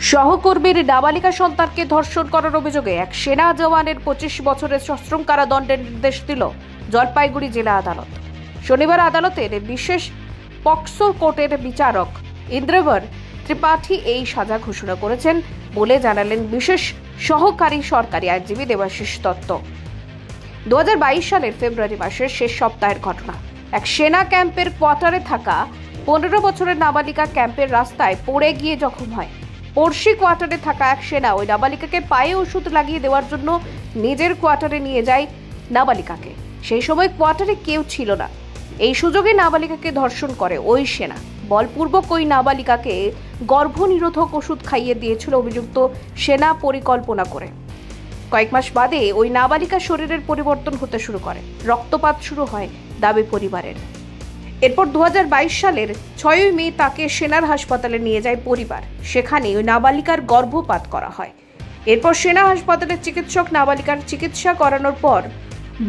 সহকর্মীর নাবালিকা সন্তানকে ধর্ষণ করার অভিযোগে এক সেনা জওয়ানের 25 বছরের সশ্রম কারাদণ্ডের নির্দেশ দিল জলপাইগুড়ি জেলা আদালত। শনিবার আদালতের বিশেষ পক্সো কোর্টের বিচারক ইন্দ্রবর ত্রিপাঠী এই সাজা ঘোষণা করেছেন বলে জানালেন বিশেষ সহকারী সরকারি আইনজীবী দেবাশিস দত্ত। 2022 সালের ফেব্রুয়ারি মাসের শেষ সপ্তাহের ঘটনা। এক সেনা ক্যাম্পের কোয়ার্টারে থাকা 15 বছরের নাবালিকা ক্যাম্পের রাস্তায় পড়ে গিয়ে জখম হয়। পড়শি কোয়ার্টারে থাকা এক সেনা ওই নাবালিকাকে পায়ে ওষুধ লাগিয়ে দেওয়ার জন্য নিজের কোয়ার্টারে নিয়ে যায় নাবালিকাকে। সেই সময় কোয়ার্টারে কেউ ছিল না। এই সুযোগে নাবালিকাকে ধর্ষণ করে ওই সেনা। বলপূর্বক ওই নাবালিকাকে গর্ভনিরোধক ওষুধ খাইয়ে দিয়েছিল অভিযুক্ত সেনা পরিকল্পনা করে। কয়েক মাস বাদে ওই নাবালিকার শরীরের পরিবর্তন হতে শুরু করে, রক্তপাত শুরু হয় দাবি পরিবারের। এরপর 2022 সালের 6 মে তাকে সেনার হাসপাতালে নিয়ে যায় পরিবার। সেখানে ওই নাবালিকার গর্ভপাত করা হয়। এরপর সেনা হাসপাতালের চিকিৎসক নাবালিকার চিকিৎসা করানোর পর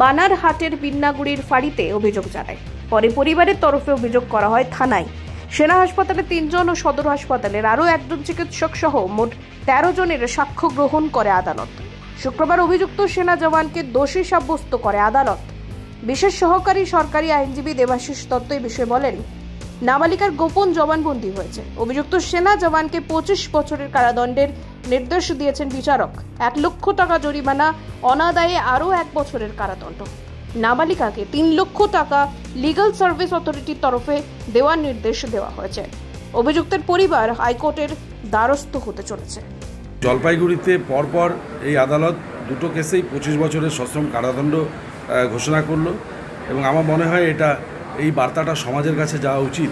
বানারহাটের বিন্নাগুড়ির ফাঁড়িতে অভিযোগ জানায়। পরে পরিবারের তরফে অভিযোগ করা হয় থানায়। সেনা হাসপাতালে 3 জন ও সদর হাসপাতালের আরও একজন চিকিৎসক সহ মোট 13 জনের সাক্ষ্য গ্রহণ করে আদালত। শুক্রবার অভিযুক্ত সেনা জওয়ানকে দোষী সাব্যস্ত করে আদালত। বিশেষ সহকারী সরকারি আইনজীবী দেবাশিস দত্ত এই বিষয়ে বলেন, নাবালিকার গোপন জবানবন্দি হয়েছে। অভিযুক্ত সেনা জওয়ানকে 25 বছরের কারাদণ্ডের নির্দেশ দিয়েছেন বিচারক। 1 লক্ষ টাকা জরিমানা, অনাদায়ে আরও 1 বছরের কারাদণ্ড। নাবালিকাকে 3 লক্ষ টাকা লিগ্যাল সার্ভিস অথরিটির তরফে দেওয়ার নির্দেশ দেওয়া হয়েছে। অভিযুক্তের পরিবার হাইকোর্টের দ্বারস্থ হতে চলেছে। জলপাইগুড়িতে পরপর এই আদালত দুটো কেসেই 25 বছরের সশ্রম কারাদণ্ড ঘোষণা করলো এবং আমার মনে হয় এই বার্তাটা সমাজের কাছে যাওয়া উচিত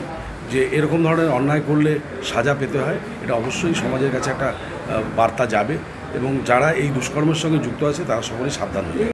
যে এরকম ধরনের অন্যায় করলে সাজা পেতে হয়। এটা অবশ্যই সমাজের কাছে একটা বার্তা যাবে এবং যারা এই দুষ্কর্মের সঙ্গে যুক্ত আছে তারা সকলেই সাবধান হবে।